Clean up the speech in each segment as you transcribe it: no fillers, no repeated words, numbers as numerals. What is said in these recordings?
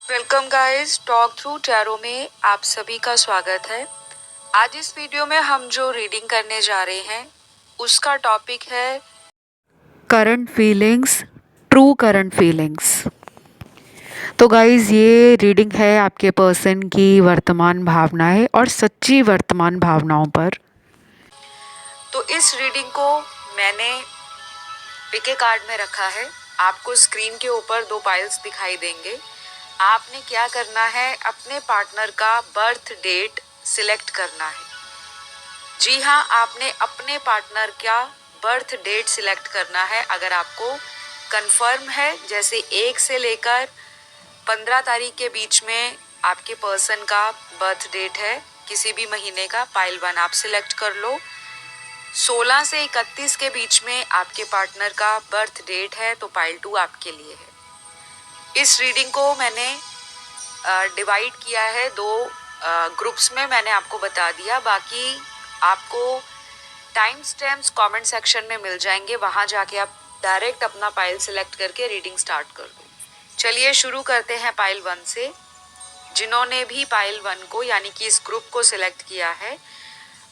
Welcome guys, talk through tarot में आप सभी का स्वागत है। आज इस वीडियो में हम जो रीडिंग करने जा रहे हैं उसका टॉपिक है current feelings, true current feelings. तो गाइस, ये रीडिंग है आपके पर्सन की वर्तमान भावनाएं और सच्ची वर्तमान भावनाओं पर। तो इस रीडिंग को मैंने पिके कार्ड में रखा है। आपको स्क्रीन के ऊपर 2 पाइल्स दिखाई देंगे। आपने क्या करना है, अपने पार्टनर का बर्थ डेट सिलेक्ट करना है। जी हाँ, आपने अपने पार्टनर का बर्थ डेट सिलेक्ट करना है। अगर आपको कंफर्म है, जैसे 1 से लेकर 15 तारीख के बीच में आपके पर्सन का बर्थ डेट है, किसी भी महीने का, पाइल 1 आप सिलेक्ट कर लो। 16 से 31 के बीच में आपके पार्टनर का बर्थ डेट है, तो पाइल 2 आपके लिए है। इस रीडिंग को मैंने डिवाइड किया है 2 ग्रुप्स में, मैंने आपको बता दिया। बाकी आपको टाइम स्टैम्प्स कमेंट सेक्शन में मिल जाएंगे, वहां जाके आप डायरेक्ट अपना पाइल सिलेक्ट करके रीडिंग स्टार्ट कर दो। चलिए शुरू करते हैं पाइल 1 से। जिन्होंने भी पाइल 1 को यानी कि इस ग्रुप को सिलेक्ट किया है,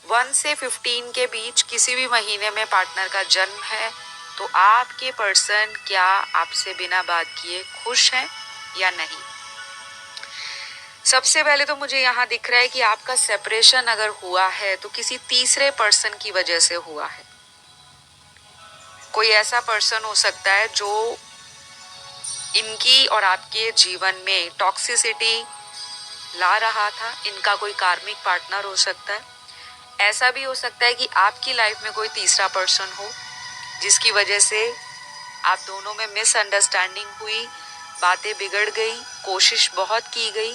1 से 15 के बीच किसी भी महीने में पार्टनर का जन्म है, तो आपके पर्सन क्या आपसे बिना बात किए खुश हैं या नहीं। सबसे पहले तो मुझे यहाँ दिख रहा है कि आपका सेपरेशन अगर हुआ है तो किसी तीसरे पर्सन की वजह से हुआ है। कोई ऐसा पर्सन हो सकता है जो इनकी और आपके जीवन में टॉक्सिसिटी ला रहा था। इनका कोई कार्मिक पार्टनर हो सकता है। ऐसा भी हो सकता है कि आपकी लाइफ में कोई तीसरा पर्सन हो जिसकी वजह से आप दोनों में मिसअंडरस्टैंडिंग हुई, बातें बिगड़ गई, कोशिश बहुत की गई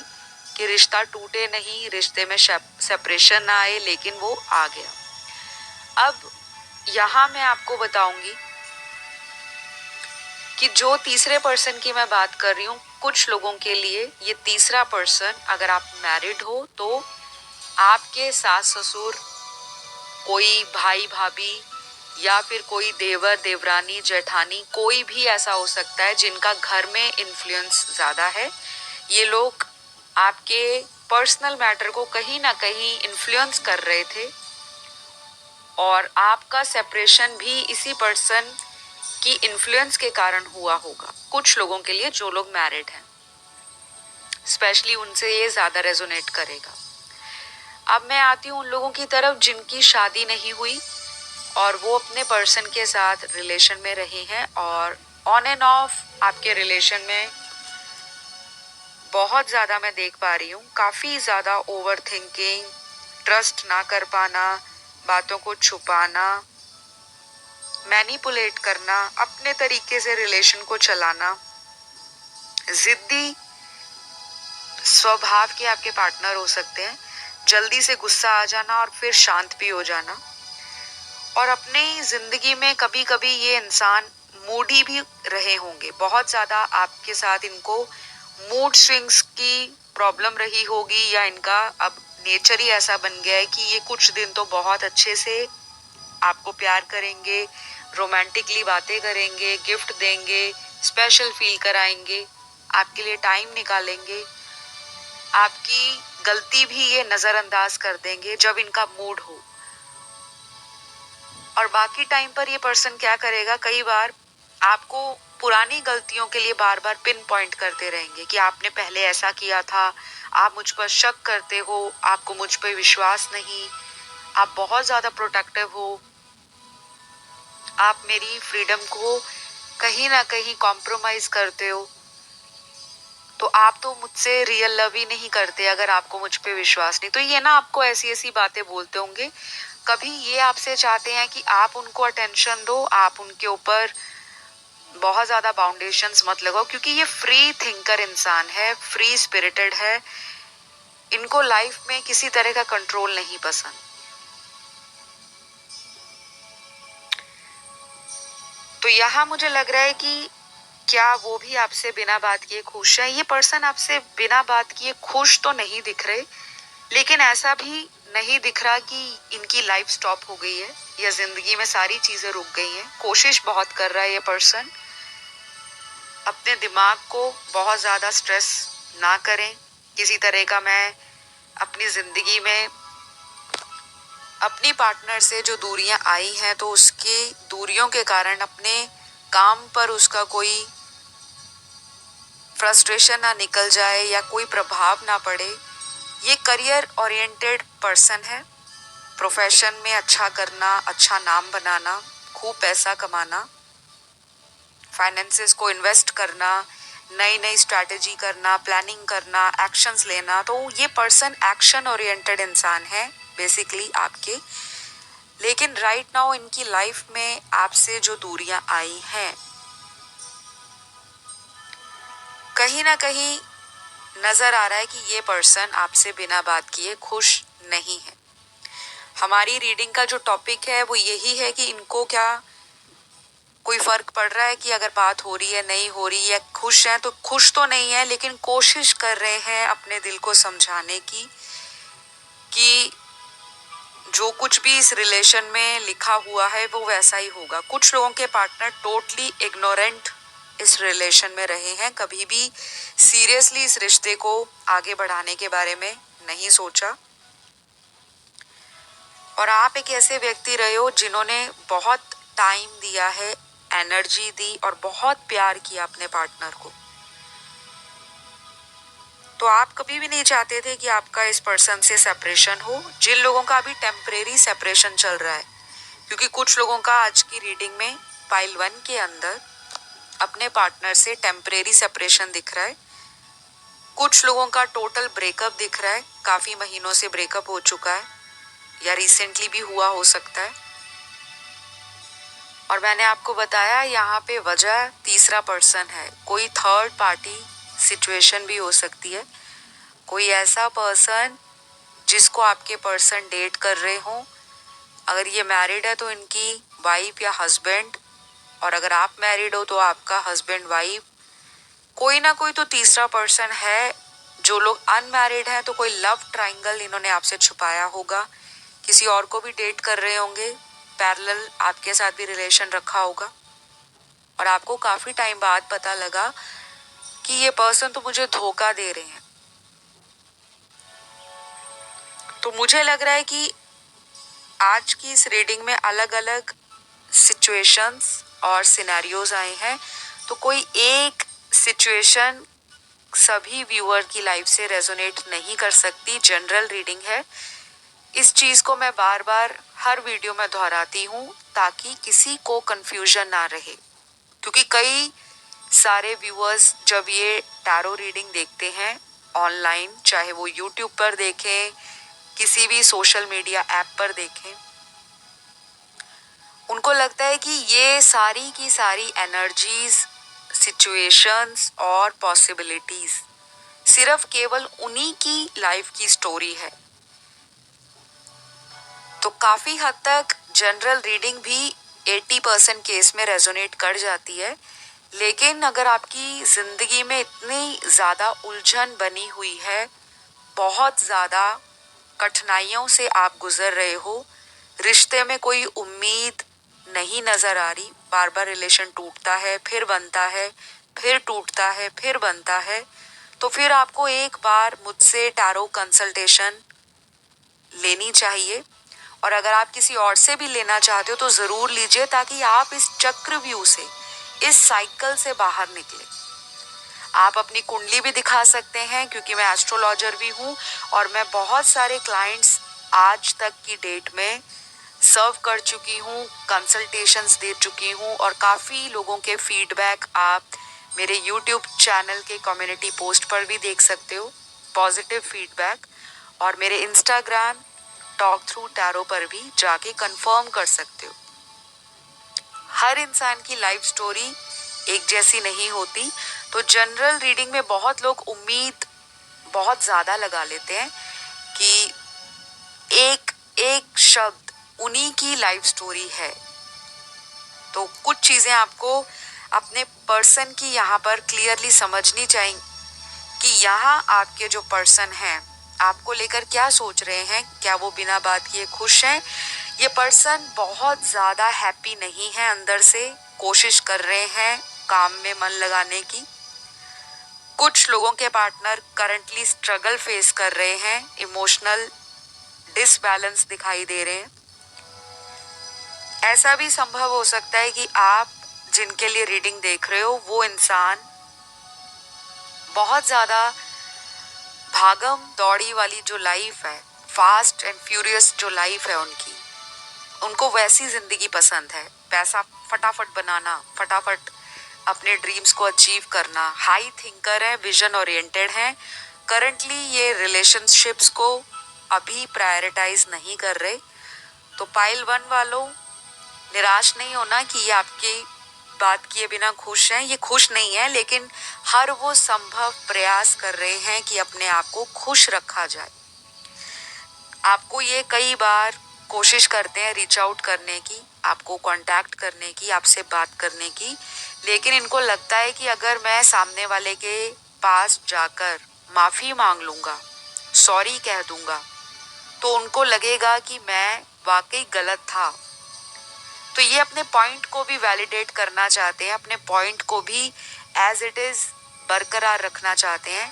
कि रिश्ता टूटे नहीं, रिश्ते में सेपरेशन ना आए, लेकिन वो आ गया। अब यहाँ मैं आपको बताऊंगी कि जो तीसरे पर्सन की मैं बात कर रही हूँ, कुछ लोगों के लिए ये तीसरा पर्सन, अगर आप मैरिड हो तो आपके सास ससुर, कोई भाई भाभी या फिर कोई देवर देवरानी जेठानी, कोई भी ऐसा हो सकता है जिनका घर में इन्फ्लुएंस ज्यादा है। ये लोग आपके पर्सनल मैटर को कहीं ना कहीं इन्फ्लुएंस कर रहे थे और आपका सेपरेशन भी इसी पर्सन की इन्फ्लुएंस के कारण हुआ होगा। कुछ लोगों के लिए, जो लोग मैरिड हैं स्पेशली, उनसे ये ज्यादा रेजोनेट करेगा। अब मैं आती हूँ उन लोगों की तरफ जिनकी शादी नहीं हुई और वो अपने पर्सन के साथ रिलेशन में रहे हैं और ऑन एंड ऑफ आपके रिलेशन में बहुत ज़्यादा मैं देख पा रही हूँ, काफ़ी ज़्यादा ओवर थिंकिंग, ट्रस्ट ना कर पाना, बातों को छुपाना, मैनिपुलेट करना, अपने तरीके से रिलेशन को चलाना, जिद्दी स्वभाव के आपके पार्टनर हो सकते हैं। जल्दी से गुस्सा आ जाना और फिर शांत भी हो जाना। और अपनी जिंदगी में कभी कभी ये इंसान मूडी भी रहे होंगे। बहुत ज्यादा आपके साथ इनको मूड स्विंग्स की प्रॉब्लम रही होगी, या इनका अब नेचर ही ऐसा बन गया है कि ये कुछ दिन तो बहुत अच्छे से आपको प्यार करेंगे, रोमांटिकली बातें करेंगे, गिफ्ट देंगे, स्पेशल फील कराएंगे, आपके लिए टाइम निकालेंगे, आपकी गलती भी ये नजरअंदाज कर देंगे जब इनका मूड हो। और बाकी टाइम पर ये पर्सन क्या करेगा, कई बार आपको पुरानी गलतियों के लिए बार बार पिन पॉइंट करते रहेंगे कि आपने पहले ऐसा किया था, आप मुझ पर शक करते हो, आपको मुझ पर विश्वास नहीं, आप बहुत ज्यादा प्रोटेक्टिव हो, आप मेरी फ्रीडम को कहीं ना कहीं कॉम्प्रोमाइज करते हो, तो आप तो मुझसे रियल लव ही नहीं करते अगर आपको मुझ पे विश्वास नहीं। तो ये ना आपको ऐसी ऐसी बातें बोलते होंगे। कभी ये आपसे चाहते हैं कि आप उनको अटेंशन दो, आप उनके ऊपर बहुत ज्यादा बाउंडेशंस मत लगाओ, क्योंकि ये फ्री थिंकर इंसान है, फ्री स्पिरिटेड है। इनको लाइफ में किसी तरह का कंट्रोल नहीं पसंद। तो यहाँ मुझे लग रहा है कि क्या वो भी आपसे बिना बात किए खुश है। ये पर्सन आपसे बिना बात किए खुश तो नहीं दिख रहे, लेकिन ऐसा भी नहीं दिख रहा कि इनकी लाइफ स्टॉप हो गई है या जिंदगी में सारी चीजें रुक गई हैं। कोशिश बहुत कर रहा है ये पर्सन, अपने दिमाग को बहुत ज्यादा स्ट्रेस ना करें। किसी तरह का मैं अपनी ज़िंदगी में अपनी पार्टनर से जो दूरियां आई हैं तो उसकी दूरियों के कारण अपने काम पर उसका कोई फ्रस्ट्रेशन ना निकल जाए या कोई प्रभाव ना पड़े। ये करियर ओरिएंटेड पर्सन है। प्रोफेशन में अच्छा करना, अच्छा नाम बनाना, खूब पैसा कमाना, फाइनेंसेस को इन्वेस्ट करना, नई नई स्ट्रैटेजी करना, प्लानिंग करना, एक्शंस लेना। तो ये पर्सन एक्शन ओरिएंटेड इंसान है बेसिकली आपके। लेकिन राइट नाउ इनकी लाइफ में आपसे जो दूरियां आई हैं, कहीं ना कहीं नजर आ रहा है कि ये पर्सन आपसे बिना बात किए खुश नहीं है। हमारी रीडिंग का जो टॉपिक है वो यही है कि इनको क्या कोई फर्क पड़ रहा है कि अगर बात हो रही है, नहीं हो रही है, खुश हैं तो खुश तो नहीं है, लेकिन कोशिश कर रहे हैं अपने दिल को समझाने की कि जो कुछ भी इस रिलेशन में लिखा हुआ है वो वैसा ही होगा। कुछ लोगों के पार्टनर टोटली इग्नोरेंट इस रिलेशन में रहे हैं, कभी भी सीरियसली इस रिश्ते को आगे बढ़ाने के बारे में नहीं सोचा। और आप एक ऐसे व्यक्ति रहे हो जिन्होंने बहुत टाइम दिया है, एनर्जी दी और बहुत प्यार किया अपने पार्टनर को। तो आप कभी भी नहीं चाहते थे कि आपका इस पर्सन से सेपरेशन हो। जिन लोगों का अभी टेम्परेरी सेपरेशन चल रहा है, क्योंकि कुछ लोगों का आज की रीडिंग में पाइल 1 के अंदर अपने पार्टनर से टेम्परेरी सेपरेशन दिख रहा है। कुछ लोगों का टोटल ब्रेकअप दिख रहा है, काफी महीनों से ब्रेकअप हो चुका है या रिसेंटली भी हुआ हो सकता है। और मैंने आपको बताया यहाँ पे वजह तीसरा पर्सन है। कोई थर्ड पार्टी सिचुएशन भी हो सकती है। कोई ऐसा पर्सन जिसको आपके पर्सन डेट कर रहे हो। अगर ये मैरिड है तो इनकी वाइफ या हस्बैंड, और अगर आप मैरिड हो तो आपका हस्बैंड वाइफ। कोई ना कोई तो तीसरा पर्सन है। जो लोग अनमैरिड हैं तो कोई लव ट्रायंगल इन्होंने आपसे छुपाया होगा, किसी और को भी डेट कर रहे होंगे, पैरेलल आपके साथ भी रिलेशन रखा होगा। और आपको काफी टाइम बाद पता लगा कि ये पर्सन तो मुझे धोखा दे रहे हैं। तो मुझे लग रहा है कि आज की इस रीडिंग में अलग अलग सिचुएशंस और सिनेरियोज आए हैं। तो कोई एक सिचुएशन सभी व्यूअर की लाइफ से रेजोनेट नहीं कर सकती। जनरल रीडिंग है। इस चीज को मैं बार बार हर वीडियो में दोहराती हूँ ताकि किसी को कंफ्यूजन ना रहे, क्योंकि कई सारे व्यूअर्स जब ये टैरो रीडिंग देखते हैं ऑनलाइन, चाहे वो यूट्यूब पर देखें, किसी भी सोशल मीडिया ऐप पर देखें, उनको लगता है कि ये सारी की सारी एनर्जीज, सिचुएशंस और पॉसिबिलिटीज सिर्फ केवल उन्हीं की लाइफ की स्टोरी है। तो काफी हद तक जनरल रीडिंग भी 80% केस में रेजोनेट कर जाती है। लेकिन अगर आपकी जिंदगी में इतनी ज्यादा उलझन बनी हुई है, बहुत ज्यादा कठिनाइयों से आप गुजर रहे हो, रिश्ते में कोई उम्मीद नहीं नजर आ रही, बार बार रिलेशन टूटता है, फिर बनता है, फिर टूटता है, फिर बनता है, तो फिर आपको एक बार मुझसे टैरो कंसल्टेशन लेनी चाहिए। और अगर आप किसी और से भी लेना चाहते हो तो जरूर लीजिए, ताकि आप इस चक्रव्यूह से, इस साइकिल से बाहर निकले। आप अपनी कुंडली भी दिखा सकते हैं, क्योंकि मैं एस्ट्रोलॉजर भी हूँ और मैं बहुत सारे क्लाइंट्स आज तक की डेट में सर्व कर चुकी हूँ, कंसल्टेशंस दे चुकी हूँ। और काफ़ी लोगों के फीडबैक आप मेरे यूट्यूब चैनल के कम्युनिटी पोस्ट पर भी देख सकते हो, पॉजिटिव फीडबैक। और मेरे इंस्टाग्राम टॉक थ्रू टैरो पर भी जाके कंफर्म कर सकते हो। हर इंसान की लाइफ स्टोरी एक जैसी नहीं होती। तो जनरल रीडिंग में बहुत लोग उम्मीद बहुत ज़्यादा लगा लेते हैं कि एक एक शब्द उन्हीं की लाइफ स्टोरी है। तो कुछ चीज़ें आपको अपने पर्सन की यहाँ पर क्लियरली समझनी चाहिए कि यहाँ आपके जो पर्सन हैं आपको लेकर क्या सोच रहे हैं। क्या वो बिना बात किए खुश हैं? ये पर्सन बहुत ज़्यादा हैप्पी नहीं है, अंदर से कोशिश कर रहे हैं काम में मन लगाने की। कुछ लोगों के पार्टनर करंटली स्ट्रगल फेस कर रहे हैं, इमोशनल डिसबैलेंस दिखाई दे रहे हैं। ऐसा भी संभव हो सकता है कि आप जिनके लिए रीडिंग देख रहे हो वो इंसान बहुत ज़्यादा भागम दौड़ी वाली जो लाइफ है, फास्ट एंड फ्यूरियस जो लाइफ है उनको वैसी जिंदगी पसंद है। पैसा फटाफट बनाना, फटाफट अपने ड्रीम्स को अचीव करना, हाई थिंकर है, विजन ओरिएंटेड है। करंटली ये रिलेशनशिप्स को अभी प्रायोरिटाइज नहीं कर रहे। तो पाइल 1 वालों, निराश नहीं होना कि ये आपकी बात किए बिना खुश हैं। ये खुश नहीं है, लेकिन हर वो संभव प्रयास कर रहे हैं कि अपने आप को खुश रखा जाए। आपको ये कई बार कोशिश करते हैं रीच आउट करने की, आपको कांटेक्ट करने की, आपसे बात करने की, लेकिन इनको लगता है कि अगर मैं सामने वाले के पास जाकर माफ़ी मांग लूँगा, सॉरी कह दूँगा, तो उनको लगेगा कि मैं वाकई गलत था। तो ये अपने पॉइंट को भी वैलिडेट करना चाहते हैं, अपने पॉइंट को भी एज इट इज़ बरकरार रखना चाहते हैं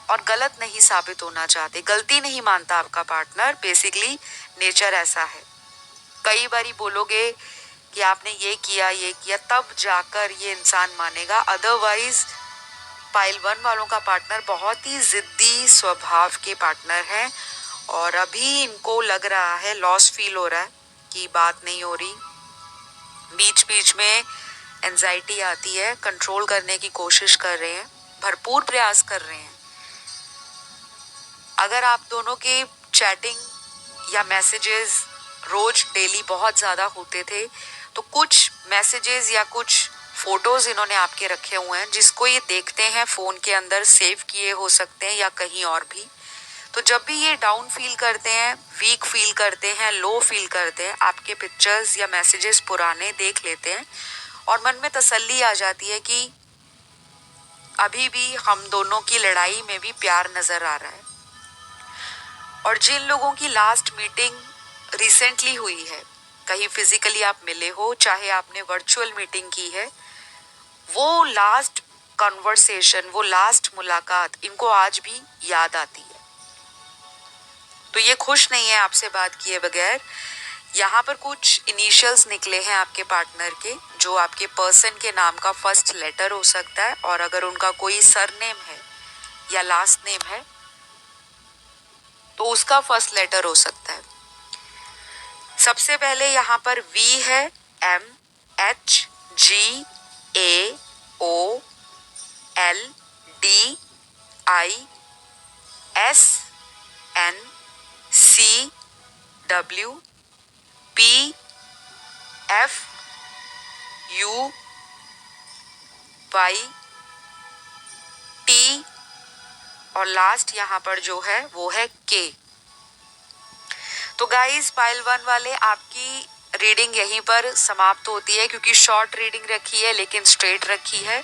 और गलत नहीं साबित होना चाहते। गलती नहीं मानता आपका पार्टनर, बेसिकली नेचर ऐसा है। कई बारी बोलोगे कि आपने ये किया, तब जाकर ये इंसान मानेगा। अदरवाइज पाइल 1 वालों का पार्टनर बहुत ही जिद्दी स्वभाव के पार्टनर हैं और अभी इनको लग रहा है, लॉस फील हो रहा है कि बात नहीं हो रही। बीच बीच में एंजाइटी आती है, कंट्रोल करने की कोशिश कर रहे हैं, भरपूर प्रयास कर रहे हैं। अगर आप दोनों के चैटिंग या मैसेजेस रोज डेली बहुत ज़्यादा होते थे, तो कुछ मैसेजेस या कुछ फोटोज इन्होंने आपके रखे हुए हैं जिसको ये देखते हैं, फ़ोन के अंदर सेव किए हो सकते हैं या कहीं और भी। तो जब भी ये डाउन फील करते हैं, वीक फील करते हैं, लो फील करते हैं, आपके पिक्चर्स या मैसेजेस पुराने देख लेते हैं और मन में तसल्ली आ जाती है कि अभी भी हम दोनों की लड़ाई में भी प्यार नज़र आ रहा है। और जिन लोगों की लास्ट मीटिंग रिसेंटली हुई है, कहीं फिजिकली आप मिले हो, चाहे आपने वर्चुअल मीटिंग की है, वो लास्ट कन्वर्सेशन, वो लास्ट मुलाकात इनको आज भी याद आती है। तो ये खुश नहीं है आपसे बात किए बगैर। यहाँ पर कुछ इनिशियल्स निकले हैं आपके पार्टनर के, जो आपके पर्सन के नाम का फर्स्ट लेटर हो सकता है, और अगर उनका कोई सरनेम है या लास्ट नेम है तो उसका फर्स्ट लेटर हो सकता है। सबसे पहले यहाँ पर वी है, M H G A O L D I S N C W P F U Y T और लास्ट यहाँ पर जो है वो है K। तो गाइस, पाइल 1 वाले, आपकी रीडिंग यहीं पर समाप्त होती है, क्योंकि शॉर्ट रीडिंग रखी है लेकिन स्ट्रेट रखी है।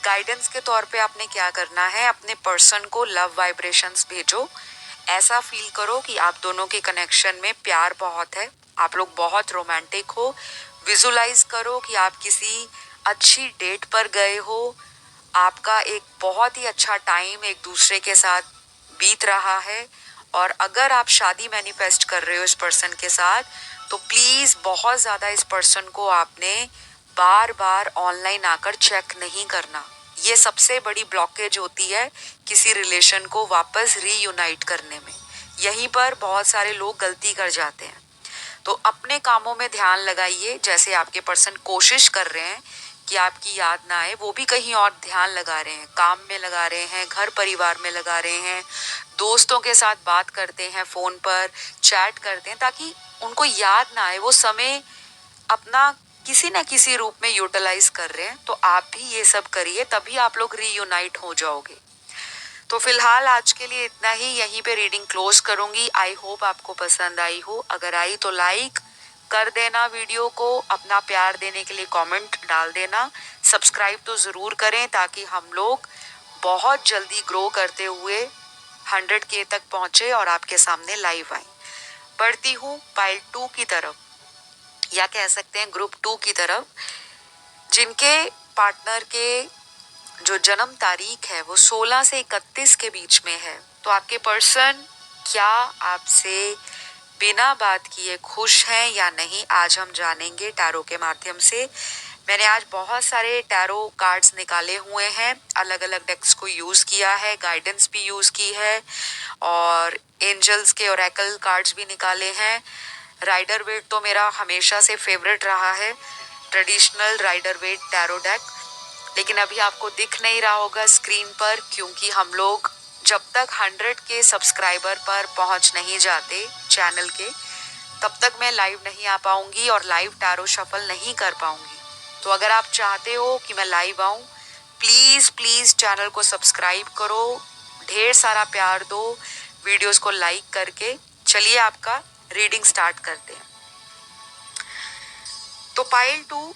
गाइडेंस के तौर पे आपने क्या करना है, अपने पर्सन को लव वाइब्रेशंस भेजो। ऐसा फील करो कि आप दोनों के कनेक्शन में प्यार बहुत है, आप लोग बहुत रोमांटिक हो। विजुलाइज करो कि आप किसी अच्छी डेट पर गए हो, आपका एक बहुत ही अच्छा टाइम एक दूसरे के साथ बीत रहा है। और अगर आप शादी मैनिफेस्ट कर रहे हो इस पर्सन के साथ, तो प्लीज़ बहुत ज़्यादा इस पर्सन को आपने बार बार ऑनलाइन आकर चेक नहीं करना। ये सबसे बड़ी ब्लॉकेज होती है किसी रिलेशन को वापस रीयूनाइट करने में। यहीं पर बहुत सारे लोग गलती कर जाते हैं। तो अपने कामों में ध्यान लगाइए, जैसे आपके पर्सन कोशिश कर रहे हैं कि आपकी याद ना आए, वो भी कहीं और ध्यान लगा रहे हैं, काम में लगा रहे हैं, घर परिवार में लगा रहे हैं, दोस्तों के साथ बात करते हैं, फ़ोन पर चैट करते हैं, ताकि उनको याद ना आए। वो समय अपना किसी न किसी रूप में यूटिलाइज कर रहे हैं। तो आप भी ये सब करिए, तभी आप लोग रीयूनाइट हो जाओगे। तो फिलहाल आज के लिए इतना ही, यहीं पे रीडिंग क्लोज करूंगी। आई होप आपको पसंद आई हो। अगर आई तो लाइक कर देना वीडियो को, अपना प्यार देने के लिए कमेंट डाल देना, सब्सक्राइब तो ज़रूर करें ताकि हम लोग बहुत जल्दी ग्रो करते हुए 100K तक पहुँचे और आपके सामने लाइव आए। बढ़ती हूँ पाइल 2 की तरफ, या कह सकते हैं ग्रुप 2 की तरफ, जिनके पार्टनर के जो जन्म तारीख है वो 16 से 31 के बीच में है, तो आपके पर्सन क्या आपसे बिना बात किए खुश हैं या नहीं, आज हम जानेंगे टैरो के माध्यम से। मैंने आज बहुत सारे टैरो कार्ड्स निकाले हुए हैं, अलग अलग डेक्स को यूज किया है, गाइडेंस भी यूज की है और एंजल्स के ओरेकल कार्ड्स भी निकाले हैं। राइडर वेट तो मेरा हमेशा से फेवरेट रहा है, traditional Rider Waite tarot deck, लेकिन अभी आपको दिख नहीं रहा होगा स्क्रीन पर, क्योंकि हम लोग जब तक 100 के सब्सक्राइबर पर पहुंच नहीं जाते चैनल के, तब तक मैं लाइव नहीं आ पाऊंगी और लाइव टैरो शफल नहीं कर पाऊंगी। तो अगर आप चाहते हो कि मैं लाइव आऊं, प्लीज प्लीज चैनल को सब्सक्राइब करो, ढेर सारा प्यार दो वीडियोस को लाइक करके। चलिए आपका रीडिंग स्टार्ट करते हैं। तो पाइल 2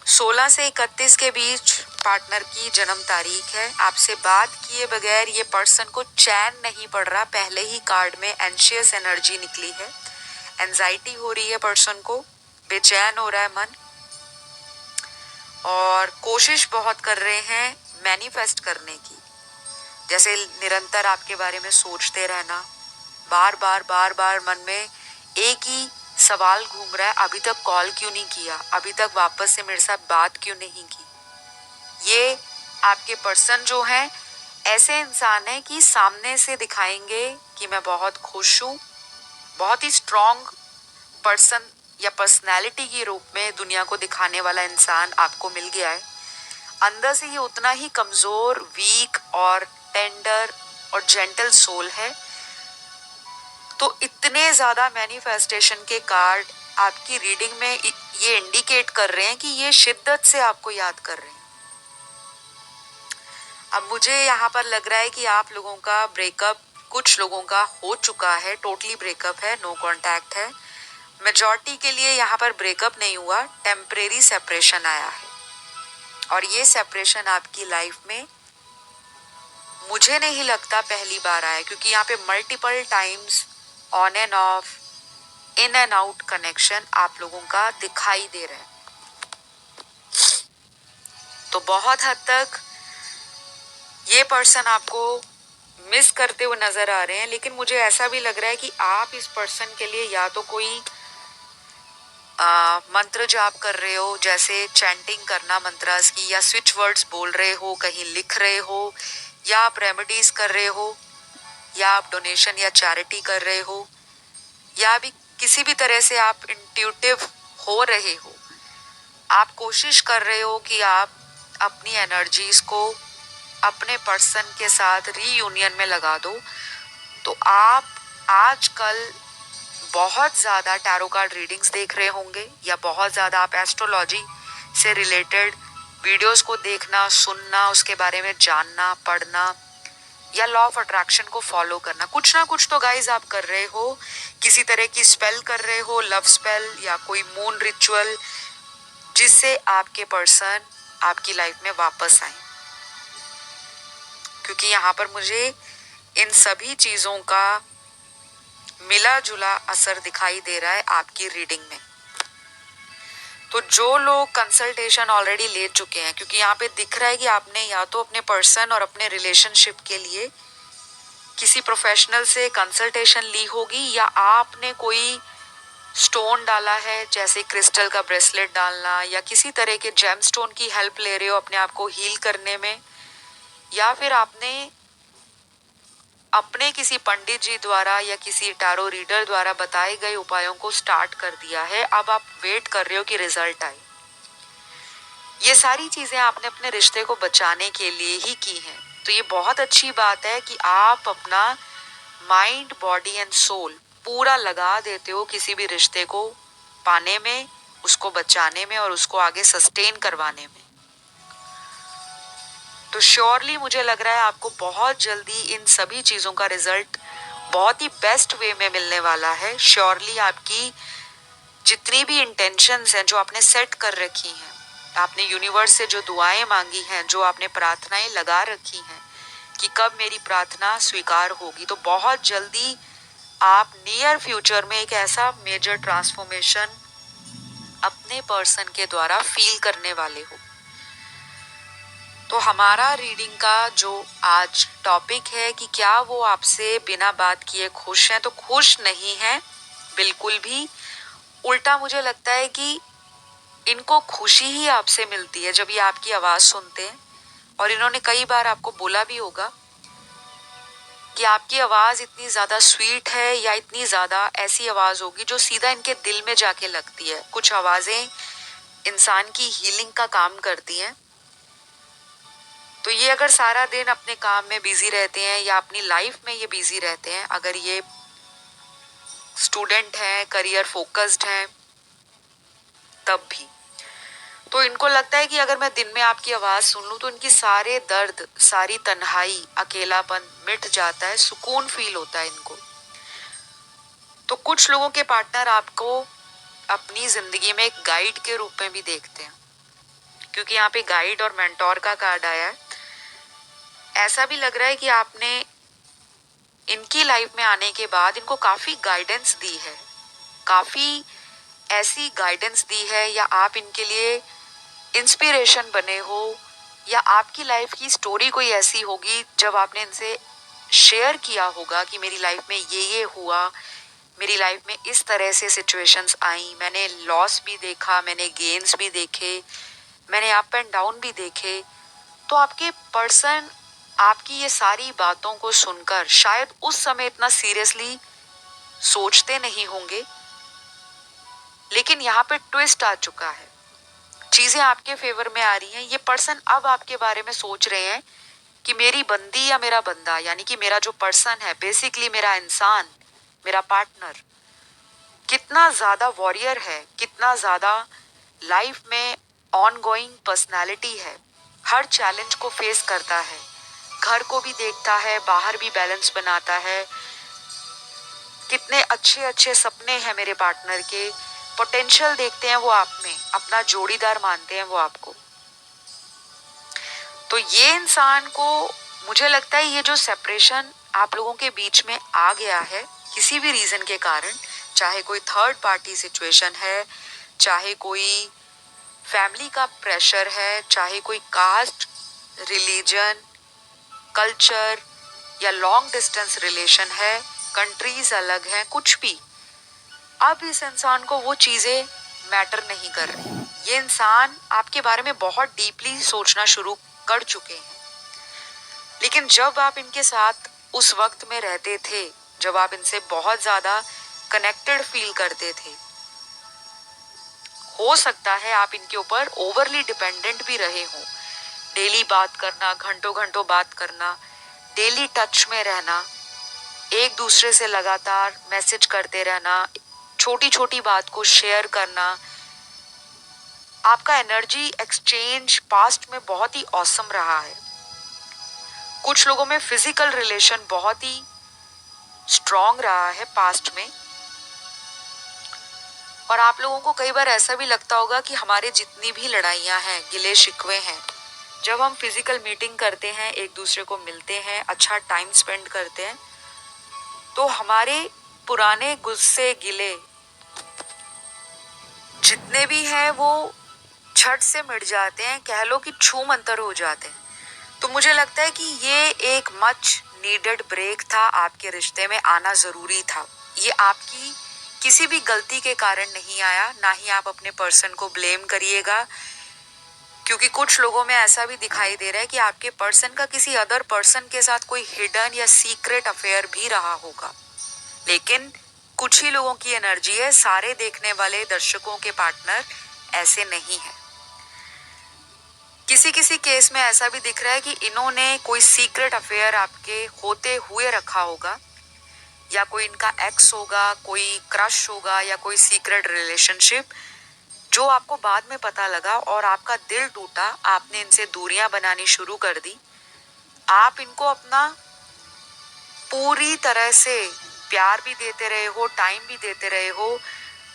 16 से 31 के बीच पार्टनर की जन्म तारीख है। आपसे बात किए बगैर ये पर्सन को चैन नहीं पड़ रहा, पहले ही कार्ड में एंशियस एनर्जी निकली है, एंजाइटी हो रही है पर्सन को, बेचैन हो रहा है मन और कोशिश बहुत कर रहे हैं मैनिफेस्ट करने की, जैसे निरंतर आपके बारे में सोचते रहना, बार बार मन में एक ही सवाल घूम रहा है, अभी तक कॉल क्यों नहीं किया, अभी तक वापस से मेरे साथ बात क्यों नहीं की। ये आपके पर्सन जो हैं ऐसे इंसान है कि सामने से दिखाएंगे कि मैं बहुत खुश हूँ, बहुत ही स्ट्रॉन्ग पर्सन या पर्सनैलिटी के रूप में दुनिया को दिखाने वाला इंसान आपको मिल गया है। अंदर से ये उतना ही कमजोर, वीक और टेंडर और जेंटल सोल है। तो इतने ज्यादा मैनिफेस्टेशन के कार्ड आपकी रीडिंग में ये इंडिकेट कर रहे हैं कि ये शिद्दत से आपको याद कर रहे हैं। अब मुझे यहाँ पर लग रहा है कि आप लोगों का ब्रेकअप कुछ लोगों का हो चुका है, टोटली ब्रेकअप है, नो कांटेक्ट है। मेजॉरिटी के लिए यहाँ पर ब्रेकअप नहीं हुआ, टेम्परेरी सेपरेशन आया है और ये सेपरेशन आपकी लाइफ में मुझे नहीं लगता पहली बार आया, क्योंकि यहाँ पे multiple times on end of, in and out connection आप लोगों का दिखाई दे रहा है। तो बहुत हद तक ये पर्सन आपको मिस करते हुए नजर आ रहे हैं, लेकिन मुझे ऐसा भी लग रहा है कि आप इस पर्सन के लिए या तो कोई मंत्र जाप कर रहे हो, जैसे चैंटिंग करना मंत्रास की, या स्विच वर्ड्स बोल रहे हो, कहीं लिख रहे हो, या आप रेमेडीज कर रहे हो, या आप डोनेशन या चैरिटी कर रहे हो, या भी किसी भी तरह से आप इंट्यूटिव हो रहे हो। आप कोशिश कर रहे हो कि आप अपनी एनर्जीज को अपने पर्सन के साथ रीयूनियन में लगा दो। तो आप आजकल बहुत ज़्यादा टैरो कार्ड रीडिंग्स देख रहे होंगे, या बहुत ज़्यादा आप एस्ट्रोलॉजी से रिलेटेड वीडियोस को देखना, सुनना, उसके बारे में जानना, पढ़ना, या लॉ ऑफ अट्रैक्शन को फॉलो करना, कुछ ना कुछ तो गाइज आप कर रहे हो। किसी तरह की स्पेल कर रहे हो, लव स्पेल या कोई मून रिचुअल, जिससे आपके पर्सन आपकी लाइफ में वापस आए। क्योंकि यहाँ पर मुझे इन सभी चीज़ों का मिला जुला असर दिखाई दे रहा है आपकी रीडिंग में। तो जो लोग कंसल्टेशन ऑलरेडी ले चुके हैं, क्योंकि यहाँ पे दिख रहा है कि आपने या तो अपने पर्सन और अपने रिलेशनशिप के लिए किसी प्रोफेशनल से कंसल्टेशन ली होगी, या आपने कोई स्टोन डाला है, जैसे क्रिस्टल का ब्रेसलेट डालना, या किसी तरह के जेम स्टोन की हेल्प ले रहे हो अपने आप को हील करने में, या फिर आपने अपने किसी पंडित जी द्वारा या किसी टैरो रीडर द्वारा बताए गए उपायों को स्टार्ट कर दिया है। अब आप वेट कर रहे हो कि रिजल्ट आए। ये सारी चीजें आपने अपने रिश्ते को बचाने के लिए ही की हैं। तो ये बहुत अच्छी बात है कि आप अपना माइंड, बॉडी एंड सोल पूरा लगा देते हो किसी भी रिश्ते को पाने में, उसको बचाने में और उसको आगे सस्टेन करवाने में। तो श्योरली मुझे लग रहा है आपको बहुत जल्दी इन सभी चीज़ों का रिजल्ट बहुत ही बेस्ट वे में मिलने वाला है। श्योरली आपकी जितनी भी इंटेंशंस हैं जो आपने सेट कर रखी हैं, आपने यूनिवर्स से जो दुआएं मांगी हैं, जो आपने प्रार्थनाएं लगा रखी हैं कि कब मेरी प्रार्थना स्वीकार होगी, तो बहुत जल्दी आप नियर फ्यूचर में एक ऐसा मेजर ट्रांसफॉर्मेशन अपने पर्सन के द्वारा फील करने वाले हो। तो हमारा रीडिंग का जो आज टॉपिक है कि क्या वो आपसे बिना बात किए खुश हैं, तो खुश नहीं हैं बिल्कुल भी। उल्टा मुझे लगता है कि इनको खुशी ही आपसे मिलती है जब ये आपकी आवाज़ सुनते हैं। और इन्होंने कई बार आपको बोला भी होगा कि आपकी आवाज़ इतनी ज़्यादा स्वीट है या इतनी ज़्यादा ऐसी आवाज़ होगी जो सीधा इनके दिल में जाके लगती है। कुछ आवाज़ें इंसान की हीलिंग का काम करती हैं। तो ये अगर सारा दिन अपने काम में बिजी रहते हैं या अपनी लाइफ में ये बिजी रहते हैं, अगर ये स्टूडेंट हैं, करियर फोकस्ड हैं, तब भी तो इनको लगता है कि अगर मैं दिन में आपकी आवाज़ सुन लूँ तो इनकी सारे दर्द, सारी तन्हाई, अकेलापन मिट जाता है, सुकून फील होता है इनको। तो कुछ लोगों के पार्टनर आपको अपनी जिंदगी में एक गाइड के रूप में भी देखते हैं, क्योंकि यहाँ पे गाइड और मेंटोर का कार्ड आया है। ऐसा भी लग रहा है कि आपने इनकी लाइफ में आने के बाद इनको काफ़ी गाइडेंस दी है, काफ़ी ऐसी गाइडेंस दी है, या आप इनके लिए इंस्पिरेशन बने हो, या आपकी लाइफ की स्टोरी कोई ऐसी होगी जब आपने इनसे शेयर किया होगा कि मेरी लाइफ में ये हुआ, मेरी लाइफ में इस तरह से सिचुएशंस आई, मैंने लॉस भी देखा, मैंने गेन्स भी देखे, मैंने अप एंड डाउन भी देखे। तो आपके पर्सन आपकी ये सारी बातों को सुनकर शायद उस समय इतना सीरियसली सोचते नहीं होंगे, लेकिन यहाँ पे ट्विस्ट आ चुका है, चीजें आपके फेवर में आ रही हैं। ये पर्सन अब आपके बारे में सोच रहे हैं कि मेरी बंदी या मेरा बंदा, यानी कि मेरा जो पर्सन है, बेसिकली मेरा इंसान, मेरा पार्टनर कितना ज्यादा वॉरियर है, कितना ज्यादा लाइफ में ऑन गोइंग पर्सनैलिटी है, हर चैलेंज को फेस करता है, घर को भी देखता है, बाहर भी बैलेंस बनाता है। कितने अच्छे अच्छे सपने हैं मेरे पार्टनर के, पोटेंशियल देखते हैं वो आप में, अपना जोड़ीदार मानते हैं वो आपको। तो ये इंसान को मुझे लगता है ये जो सेपरेशन आप लोगों के बीच में आ गया है किसी भी रीजन के कारण, चाहे कोई थर्ड पार्टी सिचुएशन है, चाहे कोई फैमिली का प्रेशर है, चाहे कोई कास्ट, रिलीजन, कल्चर या लॉन्ग डिस्टेंस रिलेशन है, कंट्रीज अलग हैं, कुछ भी, अब इस इंसान को वो चीजें मैटर नहीं कर रही। ये इंसान आपके बारे में बहुत डीपली सोचना शुरू कर चुके हैं। लेकिन जब आप इनके साथ उस वक्त में रहते थे, जब आप इनसे बहुत ज्यादा कनेक्टेड फील करते थे, हो सकता है आप इनके ऊपर ओवरली डिपेंडेंट भी रहे हो। डेली बात करना, घंटों घंटों बात करना, डेली टच में रहना, एक दूसरे से लगातार मैसेज करते रहना, छोटी छोटी बात को शेयर करना, आपका एनर्जी एक्सचेंज पास्ट में बहुत ही ऑसम रहा है। कुछ लोगों में फिजिकल रिलेशन बहुत ही स्ट्रॉन्ग रहा है पास्ट में। और आप लोगों को कई बार ऐसा भी लगता होगा कि हमारे जितनी भी लड़ाइयाँ हैं, गिले शिकवे हैं, जब हम फिजिकल मीटिंग करते हैं, एक दूसरे को मिलते हैं, अच्छा टाइम स्पेंड करते हैं, तो हमारे पुराने गुस्से, गिले जितने भी हैं वो झट से मिट जाते हैं, कह लो कि छू मंतर हो जाते हैं। तो मुझे लगता है कि ये एक मच नीडेड ब्रेक था, आपके रिश्ते में आना जरूरी था। ये आपकी किसी भी गलती के कारण नहीं आया, ना ही आप अपने पर्सन को ब्लेम करिएगा, क्योंकि कुछ लोगों में ऐसा भी दिखाई दे रहा है कि आपके पर्सन का किसी अदर पर्सन के साथ कोई हिडन या सीक्रेट अफेयर भी रहा होगा। लेकिन कुछ ही लोगों की एनर्जी है, सारे देखने वाले दर्शकों के पार्टनर ऐसे नहीं है। किसी किसी केस में ऐसा भी दिख रहा है कि इन्होंने कोई सीक्रेट अफेयर आपके होते हुए रखा होगा, या कोई इनका एक्स होगा, कोई क्रश होगा, या कोई सीक्रेट रिलेशनशिप जो आपको बाद में पता लगा और आपका दिल टूटा, आपने इनसे दूरियां बनानी शुरू कर दी। आप इनको अपना पूरी तरह से प्यार भी देते रहे हो, टाइम भी देते रहे हो,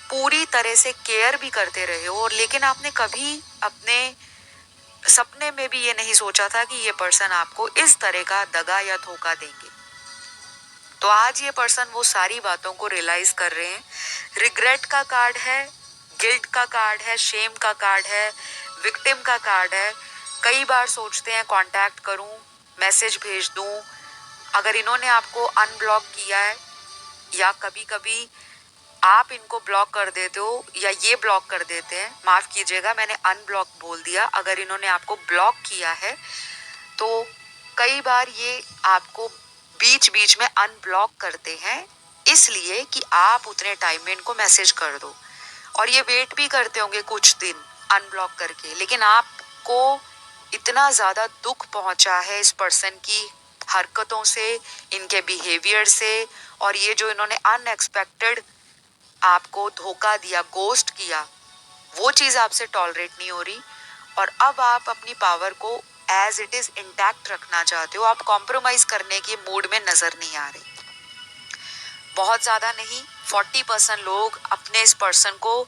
पूरी तरह से केयर भी करते रहे हो, और लेकिन आपने कभी अपने सपने में भी ये नहीं सोचा था कि ये पर्सन आपको इस तरह का दगा या धोखा देंगे। तो आज ये पर्सन वो सारी बातों को रियलाइज कर रहे हैं। रिग्रेट का कार्ड है, गिल्ट का कार्ड है, शेम का कार्ड है, विक्टिम का कार्ड है। कई बार सोचते हैं कांटेक्ट करूं, मैसेज भेज दूं। अगर इन्होंने आपको अनब्लॉक किया है या कभी कभी आप इनको ब्लॉक कर देते हो या ये ब्लॉक कर देते हैं, माफ कीजिएगा मैंने अनब्लॉक बोल दिया, अगर इन्होंने आपको ब्लॉक किया है तो कई बार ये आपको बीच बीच में अनब्लॉक करते हैं इसलिए कि आप उतने टाइम में इनको मैसेज कर दो, और ये वेट भी करते होंगे कुछ दिन अनब्लॉक करके। लेकिन आपको इतना ज्यादा दुख पहुंचा है इस पर्सन की हरकतों से, इनके बिहेवियर से, और ये जो इन्होंने अनएक्सपेक्टेड आपको धोखा दिया, गोस्ट किया, वो चीज आपसे टॉलरेट नहीं हो रही, और अब आप अपनी पावर को एज इट इज इंटैक्ट रखना चाहते हो। आप कॉम्प्रोमाइज करने के मूड में नजर नहीं आ रहे। बहुत ज्यादा नहीं, 40% लोग अपने इस पर्सन को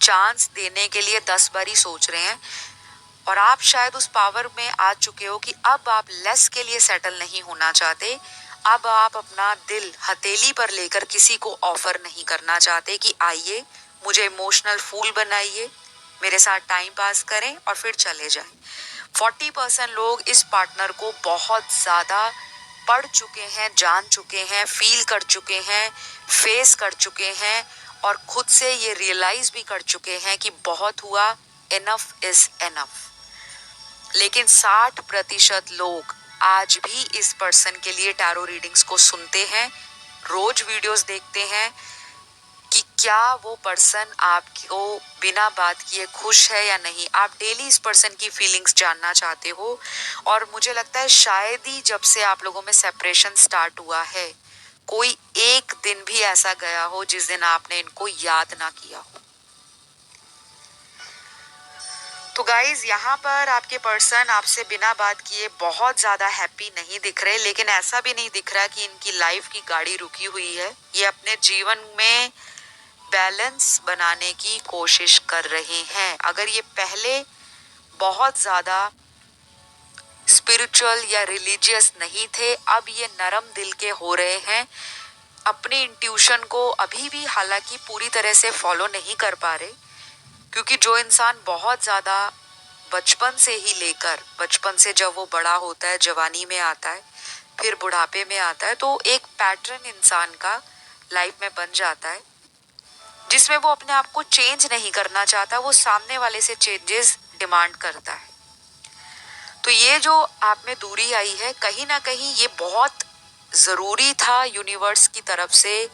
चांस देने के लिए 10 बार ही सोच रहे हैं, और आप शायद उस पावर में आ चुके हो कि अब आप लेस के लिए सेटल नहीं होना चाहते। अब आप अपना दिल हथेली पर लेकर किसी को ऑफर नहीं करना चाहते कि आइए मुझे इमोशनल फूल बनाइए, मेरे साथ टाइम पास करें और फिर चले जाएं। 40% लोग इस पार्टनर को बहुत ज्यादा पढ़ चुके हैं, जान चुके हैं, फील कर चुके हैं, फेस कर चुके हैं, और खुद से ये रियलाइज भी कर चुके हैं कि बहुत हुआ, इनफ इज इनफ। लेकिन 60% लोग आज भी इस पर्सन के लिए टैरो रीडिंग्स को सुनते हैं, रोज वीडियोस देखते हैं कि क्या वो पर्सन आपको बिना बात किए खुश है या नहीं। आप डेली इस पर्सन की फीलिंग्स जानना चाहते हो, और मुझे लगता है शायद ही जब से आप लोगों में सेपरेशन स्टार्ट हुआ है, कोई एक दिन भी ऐसा गया हो जिस दिन आपने इनको याद ना किया हो। तो गाइज यहाँ पर आपके पर्सन आपसे बिना बात किए बहुत ज्यादा हैप्पी नहीं दिख रहे, लेकिन ऐसा भी नहीं दिख रहा कि इनकी लाइफ की गाड़ी रुकी हुई है। ये अपने जीवन में बैलेंस बनाने की कोशिश कर रहे हैं। अगर ये पहले बहुत ज्यादा स्पिरिचुअल या रिलीजियस नहीं थे, अब ये नरम दिल के हो रहे हैं। अपनी इंट्यूशन को अभी भी हालांकि पूरी तरह से फॉलो नहीं कर पा रहे, क्योंकि जो इंसान बहुत ज्यादा बचपन से ही लेकर, बचपन से जब वो बड़ा होता है, जवानी में आता है, फिर बुढ़ापे में आता है, तो एक पैटर्न इंसान का लाइफ में बन जाता है जिसमें वो अपने आप को चेंज नहीं करना चाहता, वो सामने वाले से चेंजेस डिमांड करता है। तो ये जो आप में दूरी आई है, कहीं ना कहीं ये बहुत जरूरी था यूनिवर्स की तरफ से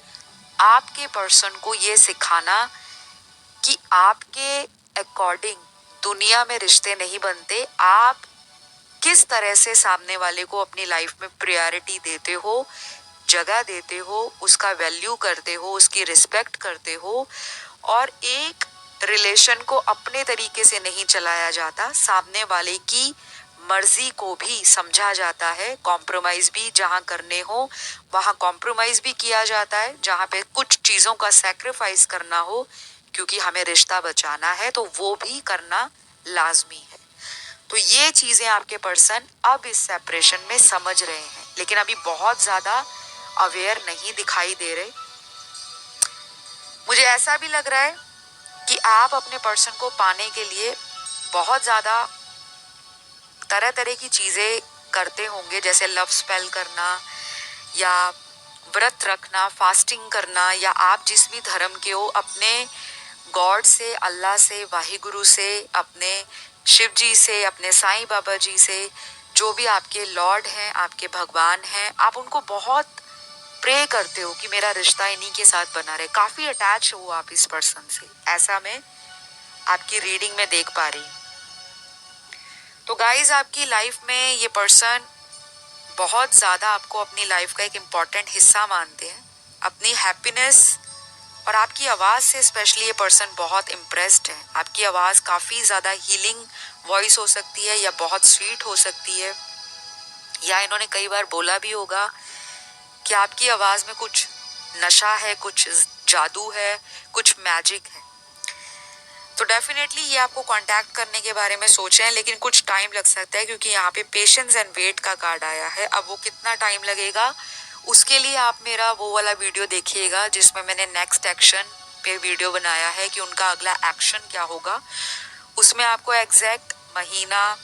आपके पर्सन को ये सिखाना कि आपके अकॉर्डिंग दुनिया में रिश्ते नहीं बनते। आप किस तरह से सामने वाले को अपनी लाइफ में प्रायोरिटी देते हो, जगह देते हो, उसका वैल्यू करते हो, उसकी रिस्पेक्ट करते हो, और एक रिलेशन को अपने तरीके से नहीं चलाया जाता, सामने वाले की मर्जी को भी समझा जाता है। कॉम्प्रोमाइज भी जहां करने हो वहां कॉम्प्रोमाइज भी किया जाता है, जहां पे कुछ चीजों का सैक्रिफाइस करना हो क्योंकि हमें रिश्ता बचाना है तो वो भी करना लाजमी है। तो ये चीजें आपके पर्सन अब इस सेपरेशन में समझ रहे हैं, लेकिन अभी बहुत ज्यादा अवेयर नहीं दिखाई दे रहे। मुझे ऐसा भी लग रहा है कि आप अपने पर्सन को पाने के लिए बहुत ज्यादा तरह तरह की चीजें करते होंगे, जैसे लव स्पेल करना या व्रत रखना, फास्टिंग करना, या आप जिस भी धर्म के हो, अपने गॉड से, अल्लाह से, वाहिगुरु से, अपने शिव जी से, अपने साईं बाबा जी से, जो भी आपके लॉर्ड हैं, आपके भगवान हैं, आप उनको बहुत प्रे करते हो कि मेरा रिश्ता इन्हीं के साथ बना रहे। काफी अटैच हो आप इस पर्सन से, ऐसा मैं आपकी रीडिंग में देख पा रही हूँ। तो गाइज आपकी लाइफ में ये पर्सन बहुत ज्यादा आपको अपनी लाइफ का एक इम्पॉर्टेंट हिस्सा मानते हैं। अपनी हैप्पीनेस और आपकी आवाज से स्पेशली ये पर्सन बहुत इम्प्रेस्ड है। आपकी आवाज काफी ज्यादा हीलिंग वॉइस हो सकती है या बहुत स्वीट हो सकती है, या इन्होंने कई बार बोला भी होगा कि आपकी आवाज में कुछ नशा है, कुछ जादू है, कुछ मैजिक है। तो डेफिनेटली ये आपको कांटेक्ट करने के बारे में सोच रहे हैं, लेकिन कुछ टाइम लग सकता है क्योंकि यहाँ पे पेशेंस एंड वेट का कार्ड आया है। अब वो कितना टाइम लगेगा उसके लिए आप मेरा वो वाला वीडियो देखिएगा जिसमें मैंने नेक्स्ट एक्शन पे वीडियो बनाया है कि उनका अगला एक्शन क्या होगा। उसमें आपको एग्जैक्ट महीना,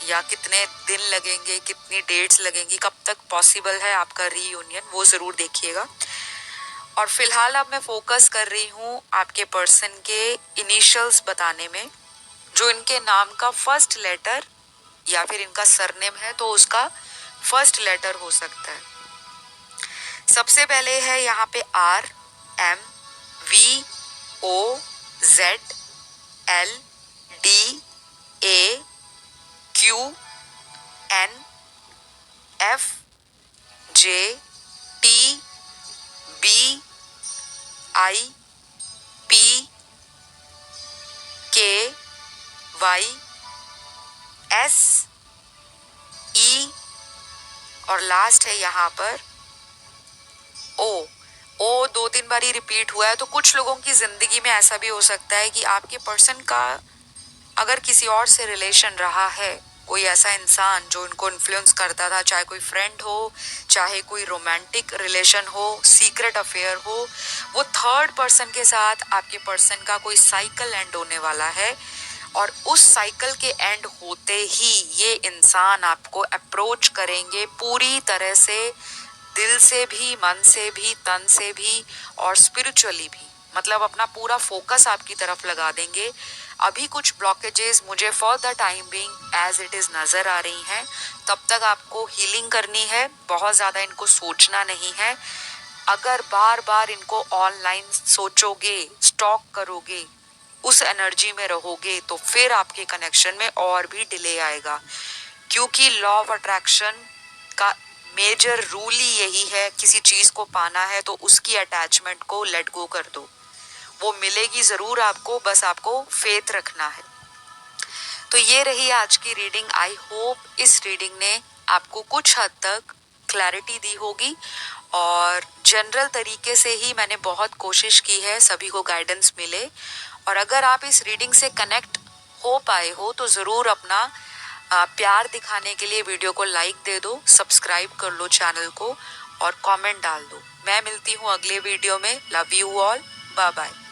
या कितने दिन लगेंगे, कितनी डेट्स लगेंगी, कब तक पॉसिबल है आपका रीयूनियन, वो ज़रूर देखिएगा। और फिलहाल अब मैं फोकस कर रही हूँ आपके पर्सन के इनिशियल्स बताने में, जो इनके नाम का फर्स्ट लेटर या फिर इनका सरनेम है तो उसका फर्स्ट लेटर हो सकता है। सबसे पहले है यहाँ पे R M V O Z L D A Q N F J T B I P K Y S E और लास्ट है यहाँ पर ओ 2-3 बार ही रिपीट हुआ है। तो कुछ लोगों की जिंदगी में ऐसा भी हो सकता है कि आपके पर्सन का अगर किसी और से रिलेशन रहा है, कोई ऐसा इंसान जो उनको इन्फ्लुएंस करता था, चाहे कोई फ्रेंड हो, चाहे कोई रोमांटिक रिलेशन हो, सीक्रेट अफेयर हो, वो थर्ड पर्सन के साथ आपके पर्सन का कोई साइकिल एंड होने वाला है। और उस साइकिल के एंड होते ही ये इंसान आपको अप्रोच करेंगे पूरी तरह से, दिल से भी, मन से भी, तन से भी और स्पिरिचुअली भी, मतलब अपना पूरा फोकस आपकी तरफ लगा देंगे। अभी कुछ ब्लॉकेजेस मुझे for the time being as it is नजर आ रही हैं, तब तक आपको हीलिंग करनी है, बहुत ज्यादा इनको सोचना नहीं है। अगर बार बार इनको ऑनलाइन सोचोगे, स्टॉक करोगे, उस एनर्जी में रहोगे, तो फिर आपके कनेक्शन में और भी डिले आएगा, क्योंकि लॉ ऑफ अट्रैक्शन का मेजर रूल ही यही है, किसी चीज को पाना है तो उसकी अटैचमेंट को लेट गो कर दो, वो मिलेगी जरूर आपको, बस आपको फेथ रखना है। तो ये रही आज की रीडिंग। आई होप इस रीडिंग ने आपको कुछ हद तक क्लैरिटी दी होगी, और जनरल तरीके से ही मैंने बहुत कोशिश की है सभी को गाइडेंस मिले। और अगर आप इस रीडिंग से कनेक्ट हो पाए हो तो ज़रूर अपना प्यार दिखाने के लिए वीडियो को लाइक दे दो, सब्सक्राइब कर लो चैनल को और कमेंट डाल दो। मैं मिलती हूँ अगले वीडियो में। Love you all, bye bye.